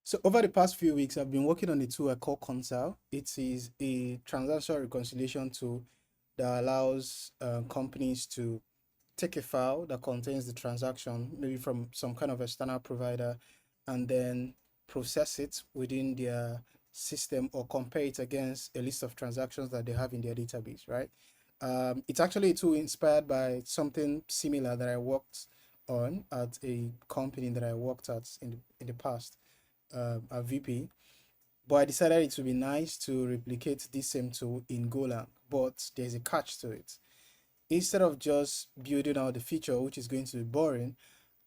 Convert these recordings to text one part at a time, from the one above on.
So over the past few weeks, I've been working on a tool I call Concile. It is a transaction reconciliation tool that allows companies to take a file that contains the transaction, maybe from some kind of external provider, and then process it within their system or compare it against a list of transactions that they have in their database, right? It's actually a tool inspired by something similar that I worked on at a company that I worked at in the past, a VP. But I decided it would be nice to replicate this same tool in Golang. But there's a catch to it. Instead of just building out the feature, which is going to be boring,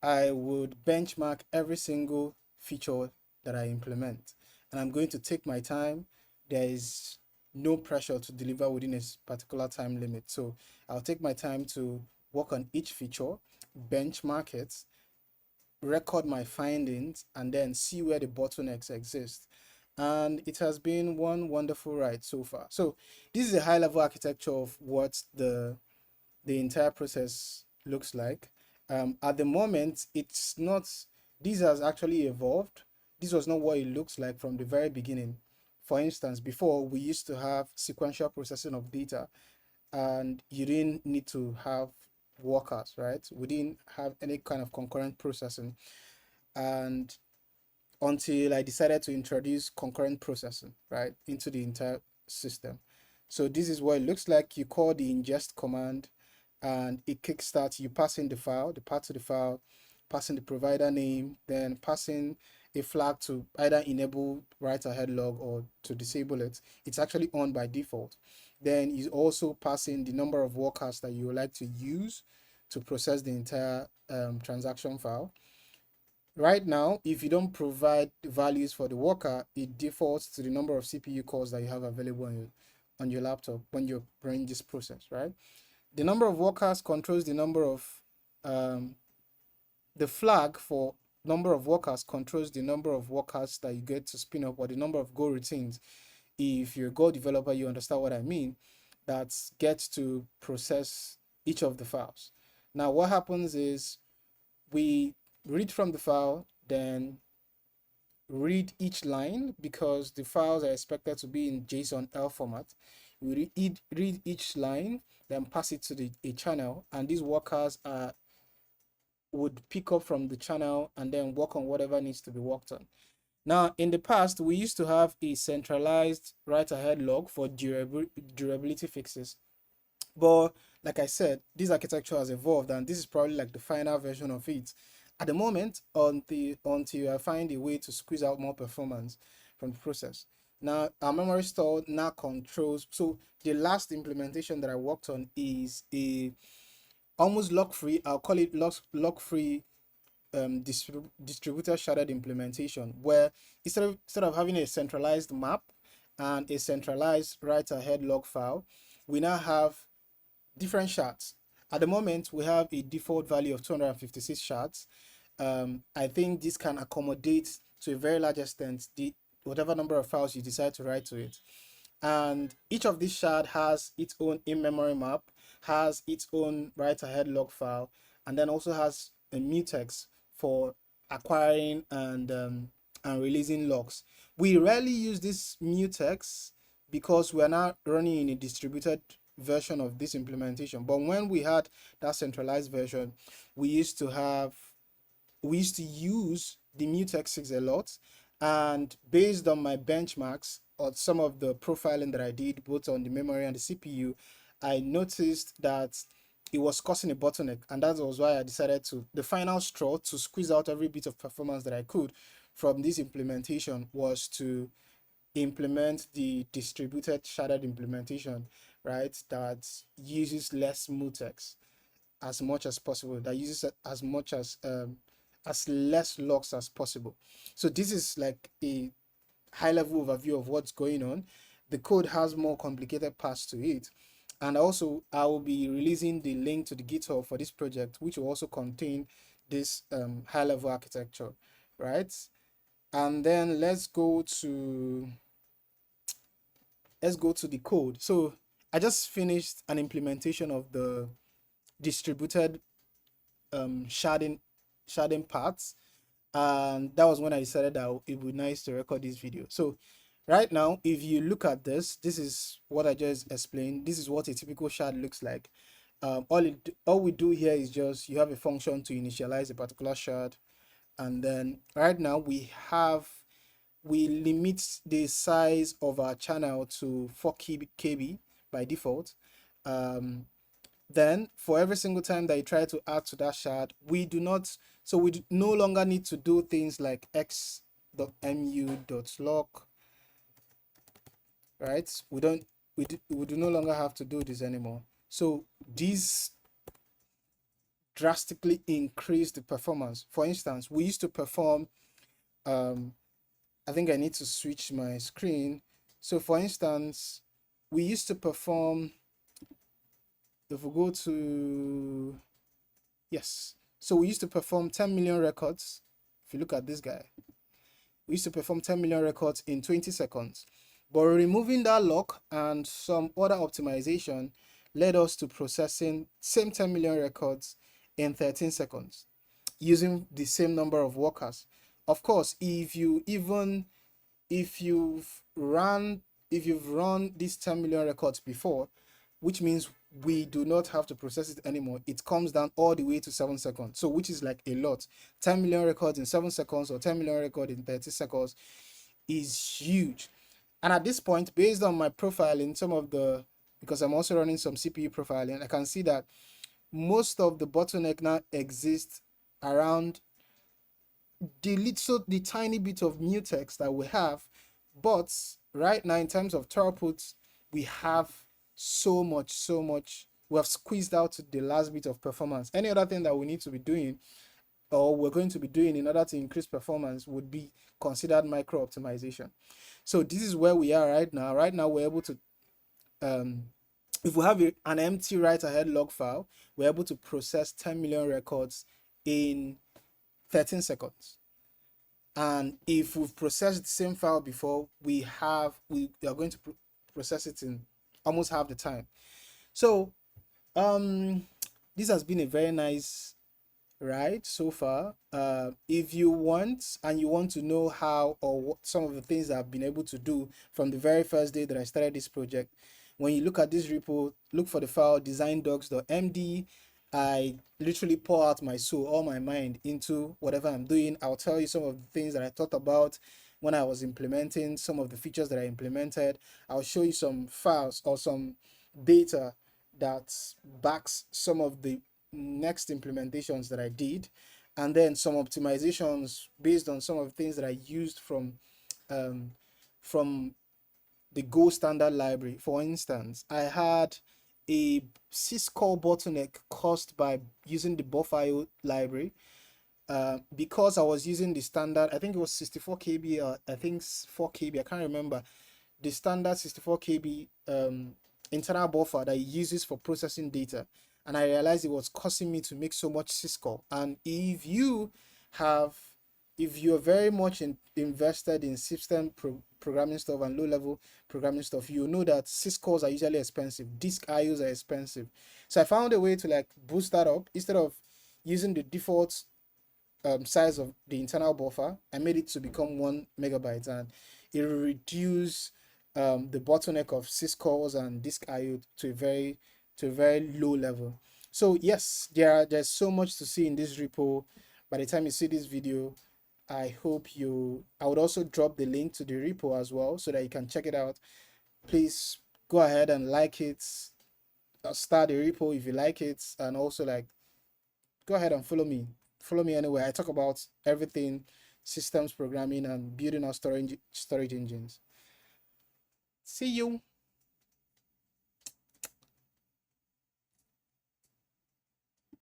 I would benchmark every single feature that I implement. And I'm going to take my time. There is no pressure to deliver within a particular time limit. So I'll take my time to work on each feature, benchmark it, record my findings, and then see where the bottlenecks exist. And it has been one wonderful ride so far. So this is a high level architecture of what the entire process looks like. At the moment, it's not, this has actually evolved. This was not what it looks like from the very beginning. For instance, before we used to have sequential processing of data, and you didn't need to have workers, right? We didn't have any kind of concurrent processing. And until I decided to introduce concurrent processing, right, into the entire system. So this is what it looks like. You call the ingest command and it kickstarts. You pass in the file, the path to the file, passing the provider name, then passing a flag to either enable write ahead log or to disable it. It's actually on by default. Then you also passing the number of workers that you would like to use to process the entire transaction file. Right now, if you don't provide values for the worker, it defaults to the number of CPU cores that you have available on your laptop when you're running this process, right? The number of workers controls the number of, the flag for number of workers controls the number of workers that you get to spin up, or the number of goroutines. If you're a Go developer, you understand what I mean. That gets to process each of the files. Now, what happens is we read from the file, then read each line because the files are expected to be in JSON L format. We read each line, then pass it to a channel, and these workers would pick up from the channel and then work on whatever needs to be worked on. Now, in the past, we used to have a centralized write-ahead log for durability fixes. But like I said, this architecture has evolved, and this is probably like the final version of it. At the moment, until I find a way to squeeze out more performance from the process. Now, our memory store now controls. So the last implementation that I worked on is a almost lock-free. I'll call it lock-free distributed sharded implementation, where instead of having a centralized map and a centralized write ahead log file, we now have different shards. At the moment, we have a default value of 256 shards. I think this can accommodate to a very large extent the whatever number of files you decide to write to it. And each of these shard has its own in-memory map, has its own write-ahead log file, and then also has a mutex for acquiring and releasing logs. We rarely use this mutex because we are now running in a distributed version of this implementation. But when we had that centralized version, we used to have we used to use the mutexes a lot, and based on my benchmarks or some of the profiling that I did both on the memory and the CPU, I noticed that it was causing a bottleneck, and that was why I decided to the final straw to squeeze out every bit of performance that I could from this implementation was to implement the distributed sharded implementation, right? That uses less mutex as much as possible, that uses as less logs as possible. So this is like a high level overview of what's going on. The code has more complicated parts to it. And also I will be releasing the link to the GitHub for this project, which will also contain this high level architecture, right? And then let's go to the code. So I just finished an implementation of the distributed sharding parts, And that was when I decided that it would be nice to record this video. So right now, if you look at this is what I just explained. This is what a typical shard looks like. All we do here is just you have a function to initialize a particular shard, and then right now we limit the size of our channel to 4 KB by default. Then for every single time that you try to add to that shard, we no longer need to do things like x.mu.lock, right? We do no longer have to do this anymore. So these drastically increase the performance. For instance, we used to perform, I think I need to switch my screen. So for instance, we used to perform, if we go to, yes. So we used to perform 10 million records. If you look at this guy, we used to perform 10 million records in 20 seconds. But removing that lock and some other optimization led us to processing same 10 million records in 13 seconds using the same number of workers. Of course, if you've run these 10 million records before, which means we do not have to process it anymore, it comes down all the way to 7 seconds. So which is like a lot. 10 million records in 7 seconds or 10 million records in 30 seconds is huge. And at this point, based on my profiling, because I'm also running some CPU profiling, I can see that most of the bottleneck now exists around the tiny bit of mutex that we have. But right now, in terms of throughput, we have so much. We have squeezed out the last bit of performance. Any other thing that we need to be doing or we're going to be doing in order to increase performance would be considered micro optimization. So this is where we are right now. Right now, we're able to, if we have an empty write ahead log file, we're able to process 10 million records in 13 seconds. And if we've processed the same file before, we are going to process it in almost half the time. So this has been a very nice ride so far. If you want and you want to know how or what some of the things that I've been able to do from the very first day that I started this project, when you look at this repo, look for the file designdocs.md. I literally pour out my soul, all my mind into whatever I'm doing. I'll tell you some of the things that I thought about when I was implementing some of the features that I implemented. I'll show you some files or some data that backs some of the next implementations that I did, and then some optimizations based on some of the things that I used from the Go standard library. For instance, I had a syscall bottleneck caused by using the buff.io library. Because I was using the standard, I think it was 64 KB or I think 4 KB, I can't remember, the standard 64 KB internal buffer that it uses for processing data. And I realized it was causing me to make so much syscall. And if you're very much invested in system programming stuff and low-level programming stuff, you know that syscalls are usually expensive. Disk IOs are expensive. So I found a way to like boost that up. Instead of using the default size of the internal buffer, I made it to become 1 megabyte, and it will reduce the bottleneck of syscalls and disk IO to a very low level. So yes, there's so much to see in this repo. By the time you see this video, I would also drop the link to the repo as well so that you can check it out. Please go ahead and like it, start the repo if you like it, and also like go ahead and follow me anywhere. I talk about everything systems programming and building our storage engines. See you.